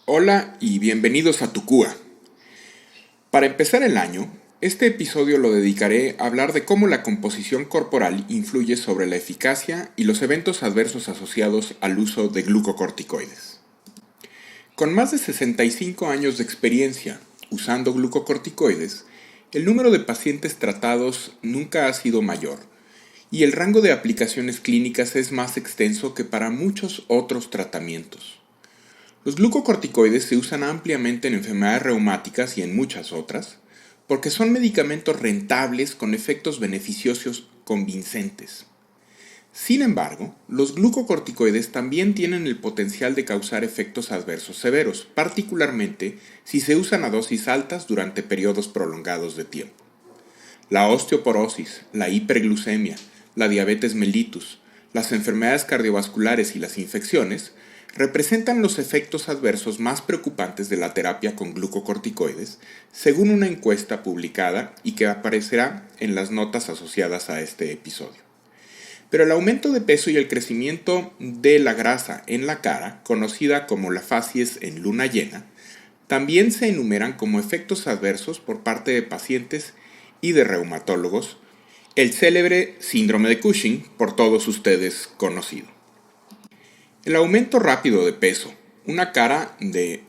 Hola y bienvenidos a Tu Cúa. Para empezar el año, este episodio lo dedicaré a hablar de cómo la composición corporal influye sobre la eficacia y los eventos adversos asociados al uso de glucocorticoides. Con más de 65 años de experiencia usando glucocorticoides, el número de pacientes tratados nunca ha sido mayor, y el rango de aplicaciones clínicas es más extenso que para muchos otros tratamientos. Los glucocorticoides se usan ampliamente en enfermedades reumáticas y en muchas otras, porque son medicamentos rentables con efectos beneficiosos convincentes. Sin embargo, los glucocorticoides también tienen el potencial de causar efectos adversos severos, particularmente si se usan a dosis altas durante periodos prolongados de tiempo. La osteoporosis, la hiperglucemia, la diabetes mellitus, las enfermedades cardiovasculares y las infecciones representan los efectos adversos más preocupantes de la terapia con glucocorticoides, según una encuesta publicada y que aparecerá en las notas asociadas a este episodio. Pero el aumento de peso y el crecimiento de la grasa en la cara, conocida como la facies en luna llena, también se enumeran como efectos adversos por parte de pacientes y de reumatólogos, el célebre síndrome de Cushing, por todos ustedes conocido. El aumento rápido de peso, una cara de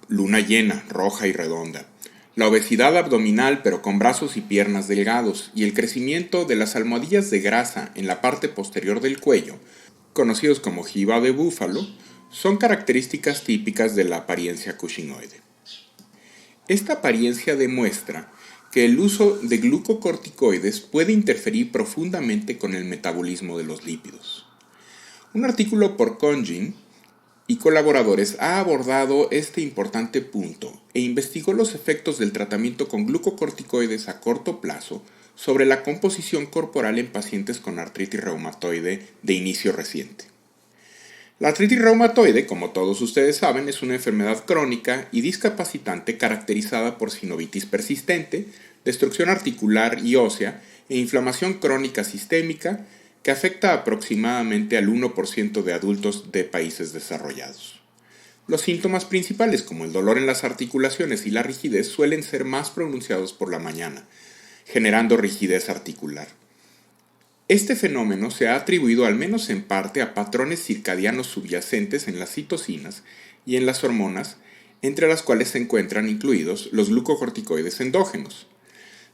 luna llena, roja y redonda, la obesidad abdominal pero con brazos y piernas delgados y el crecimiento de las almohadillas de grasa en la parte posterior del cuello, conocidos como jiba de búfalo, son características típicas de la apariencia cushingoide. Esta apariencia demuestra que el uso de glucocorticoides puede interferir profundamente con el metabolismo de los lípidos. Un artículo por Conjin y colaboradores ha abordado este importante punto e investigó los efectos del tratamiento con glucocorticoides a corto plazo sobre la composición corporal en pacientes con artritis reumatoide de inicio reciente. La artritis reumatoide, como todos ustedes saben, es una enfermedad crónica y discapacitante caracterizada por sinovitis persistente, destrucción articular y ósea e inflamación crónica sistémica que afecta aproximadamente al 1% de adultos de países desarrollados. Los síntomas principales, como el dolor en las articulaciones y la rigidez, suelen ser más pronunciados por la mañana, generando rigidez articular. Este fenómeno se ha atribuido al menos en parte a patrones circadianos subyacentes en las citocinas y en las hormonas, entre las cuales se encuentran incluidos los glucocorticoides endógenos.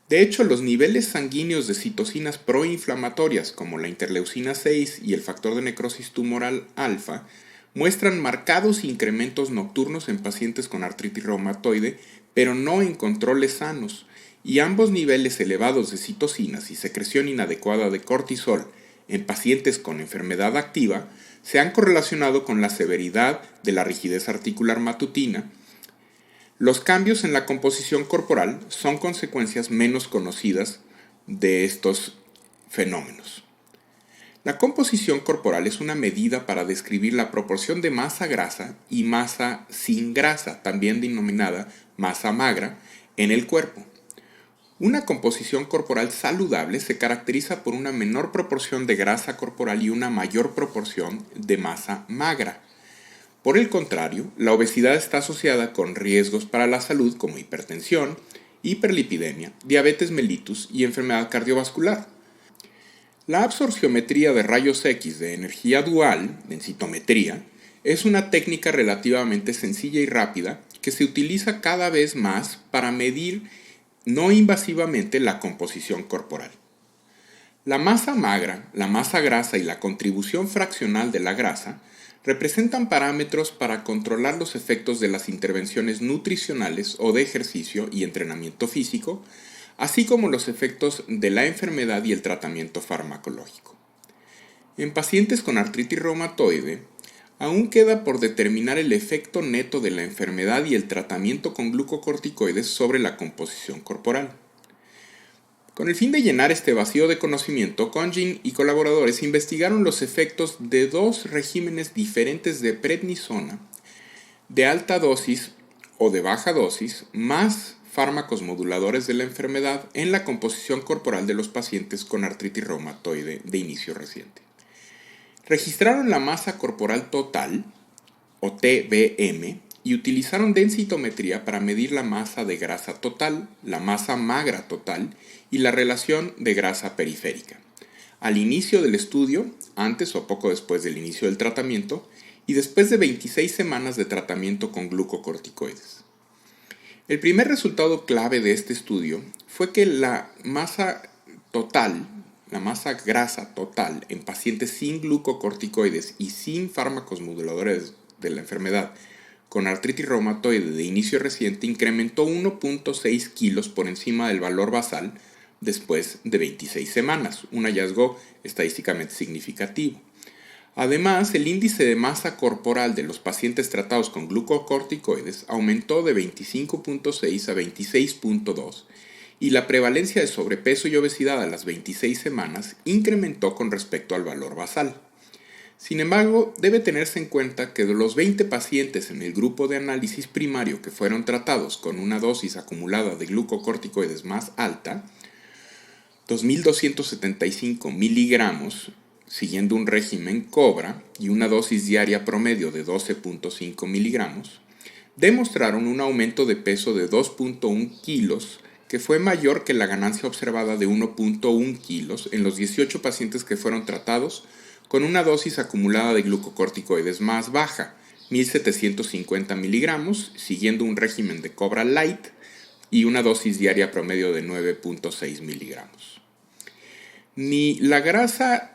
De hecho, los niveles sanguíneos de citocinas proinflamatorias como la interleucina 6 y el factor de necrosis tumoral alfa muestran marcados incrementos nocturnos en pacientes con artritis reumatoide, pero no en controles sanos, y ambos niveles elevados de citocinas y secreción inadecuada de cortisol en pacientes con enfermedad activa se han correlacionado con la severidad de la rigidez articular matutina. Los cambios en la composición corporal son consecuencias menos conocidas de estos fenómenos. La composición corporal es una medida para describir la proporción de masa grasa y masa sin grasa, también denominada masa magra, en el cuerpo. Una composición corporal saludable se caracteriza por una menor proporción de grasa corporal y una mayor proporción de masa magra. Por el contrario, la obesidad está asociada con riesgos para la salud como hipertensión, hiperlipidemia, diabetes mellitus y enfermedad cardiovascular. La absorciometría de rayos X de energía dual, densitometría, es una técnica relativamente sencilla y rápida que se utiliza cada vez más para medir no invasivamente la composición corporal. La masa magra, la masa grasa y la contribución fraccional de la grasa representan parámetros para controlar los efectos de las intervenciones nutricionales o de ejercicio y entrenamiento físico, así como los efectos de la enfermedad y el tratamiento farmacológico. En pacientes con artritis reumatoide, aún queda por determinar el efecto neto de la enfermedad y el tratamiento con glucocorticoides sobre la composición corporal. Con el fin de llenar este vacío de conocimiento, Conjin y colaboradores investigaron los efectos de dos regímenes diferentes de prednisona, de alta dosis o de baja dosis, más fármacos moduladores de la enfermedad en la composición corporal de los pacientes con artritis reumatoide de inicio reciente. Registraron la masa corporal total, o TBM, y utilizaron densitometría para medir la masa de grasa total, la masa magra total y la relación de grasa periférica. Al inicio del estudio, antes o poco después del inicio del tratamiento, y después de 26 semanas de tratamiento con glucocorticoides. El primer resultado clave de este estudio fue que la masa total, la masa grasa total en pacientes sin glucocorticoides y sin fármacos moduladores de la enfermedad con artritis reumatoide de inicio reciente incrementó 1.6 kilos por encima del valor basal después de 26 semanas, un hallazgo estadísticamente significativo. Además, el índice de masa corporal de los pacientes tratados con glucocorticoides aumentó de 25.6 a 26.2 y la prevalencia de sobrepeso y obesidad a las 26 semanas incrementó con respecto al valor basal. Sin embargo, debe tenerse en cuenta que de los 20 pacientes en el grupo de análisis primario que fueron tratados con una dosis acumulada de glucocorticoides más alta, 2.275 miligramos, siguiendo un régimen COBRA y una dosis diaria promedio de 12.5 miligramos, demostraron un aumento de peso de 2.1 kilos, que fue mayor que la ganancia observada de 1.1 kilos en los 18 pacientes que fueron tratados con una dosis acumulada de glucocorticoides más baja, 1.750 miligramos, siguiendo un régimen de COBRA Light y una dosis diaria promedio de 9.6 miligramos. Ni la grasa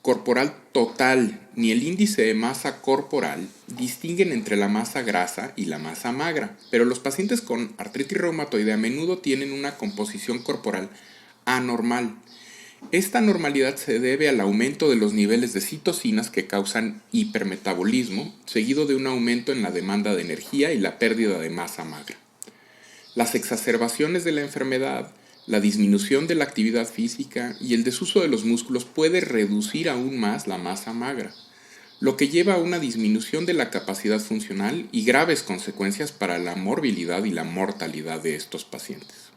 corporal total ni el índice de masa corporal distinguen entre la masa grasa y la masa magra, pero los pacientes con artritis reumatoide a menudo tienen una composición corporal anormal. Esta anormalidad se debe al aumento de los niveles de citocinas que causan hipermetabolismo, seguido de un aumento en la demanda de energía y la pérdida de masa magra. Las exacerbaciones de la enfermedad, la disminución de la actividad física y el desuso de los músculos puede reducir aún más la masa magra, lo que lleva a una disminución de la capacidad funcional y graves consecuencias para la morbilidad y la mortalidad de estos pacientes.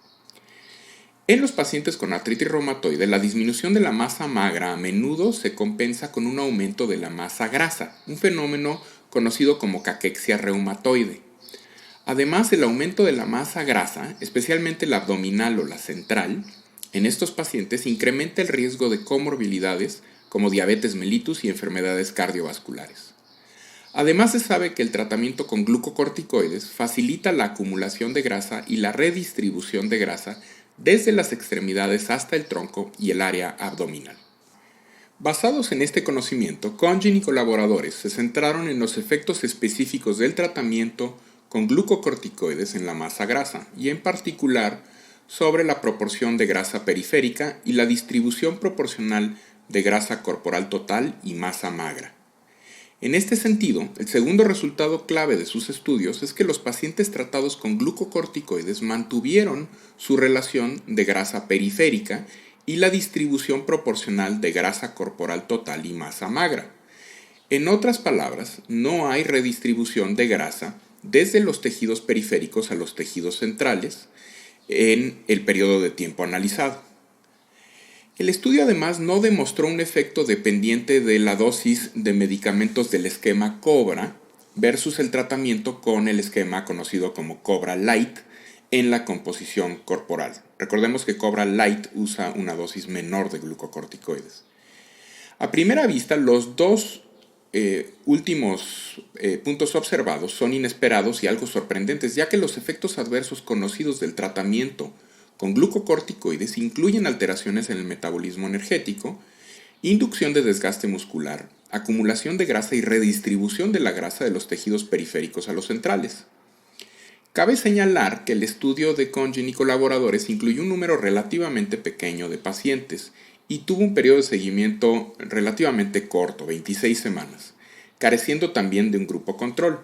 En los pacientes con artritis reumatoide, la disminución de la masa magra a menudo se compensa con un aumento de la masa grasa, un fenómeno conocido como caquexia reumatoide. Además, el aumento de la masa grasa, especialmente la abdominal o la central, en estos pacientes incrementa el riesgo de comorbilidades como diabetes mellitus y enfermedades cardiovasculares. Además, se sabe que el tratamiento con glucocorticoides facilita la acumulación de grasa y la redistribución de grasa desde las extremidades hasta el tronco y el área abdominal. Basados en este conocimiento, Congin y colaboradores se centraron en los efectos específicos del tratamiento con glucocorticoides en la masa grasa y en particular sobre la proporción de grasa periférica y la distribución proporcional de grasa corporal total y masa magra. En este sentido, el segundo resultado clave de sus estudios es que los pacientes tratados con glucocorticoides mantuvieron su relación de grasa periférica y la distribución proporcional de grasa corporal total y masa magra. En otras palabras, no hay redistribución de grasa desde los tejidos periféricos a los tejidos centrales en el periodo de tiempo analizado. El estudio además no demostró un efecto dependiente de la dosis de medicamentos del esquema COBRA versus el tratamiento con el esquema conocido como COBRA Light en la composición corporal. Recordemos que COBRA Light usa una dosis menor de glucocorticoides. A primera vista, los dos últimos puntos observados son inesperados y algo sorprendentes, ya que los efectos adversos conocidos del tratamiento con glucocorticoides incluyen alteraciones en el metabolismo energético, inducción de desgaste muscular, acumulación de grasa y redistribución de la grasa de los tejidos periféricos a los centrales. Cabe señalar que el estudio de Congin y colaboradores incluyó un número relativamente pequeño de pacientes y tuvo un periodo de seguimiento relativamente corto, 26 semanas, careciendo también de un grupo control.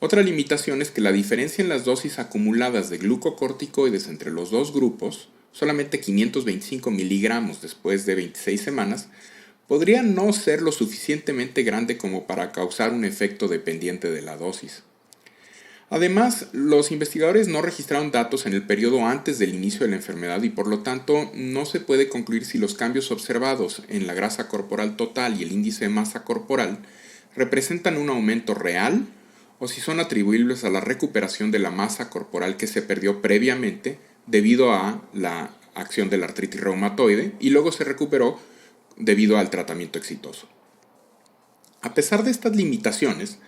Otra limitación es que la diferencia en las dosis acumuladas de glucocorticoides entre los dos grupos, solamente 525 miligramos después de 26 semanas, podría no ser lo suficientemente grande como para causar un efecto dependiente de la dosis. Además, los investigadores no registraron datos en el periodo antes del inicio de la enfermedad y por lo tanto no se puede concluir si los cambios observados en la grasa corporal total y el índice de masa corporal representan un aumento real o si son atribuibles a la recuperación de la masa corporal que se perdió previamente debido a la acción de la artritis reumatoide y luego se recuperó debido al tratamiento exitoso. A pesar de estas limitaciones,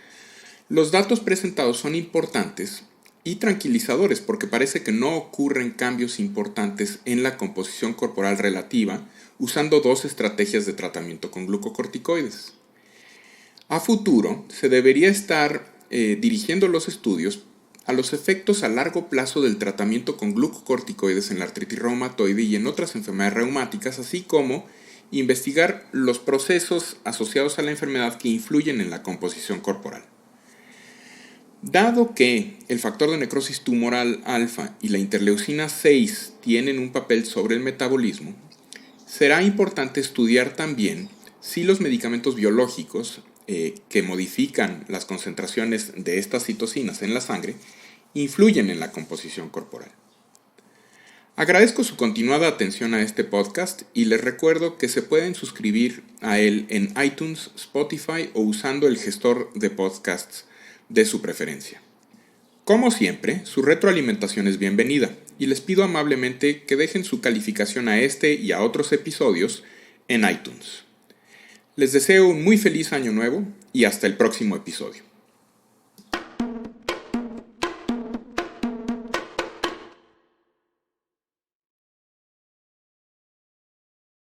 los datos presentados son importantes y tranquilizadores porque parece que no ocurren cambios importantes en la composición corporal relativa usando dos estrategias de tratamiento con glucocorticoides. A futuro, se debería estar dirigiendo los estudios a los efectos a largo plazo del tratamiento con glucocorticoides en la artritis reumatoide y en otras enfermedades reumáticas, así como investigar los procesos asociados a la enfermedad que influyen en la composición corporal. Dado que el factor de necrosis tumoral alfa y la interleucina 6 tienen un papel sobre el metabolismo, será importante estudiar también si los medicamentos biológicos que modifican las concentraciones de estas citocinas en la sangre influyen en la composición corporal. Agradezco su continuada atención a este podcast y les recuerdo que se pueden suscribir a él en iTunes, Spotify o usando el gestor de podcasts de su preferencia. Como siempre, su retroalimentación es bienvenida y les pido amablemente que dejen su calificación a este y a otros episodios en iTunes. Les deseo un muy feliz año nuevo y hasta el próximo episodio.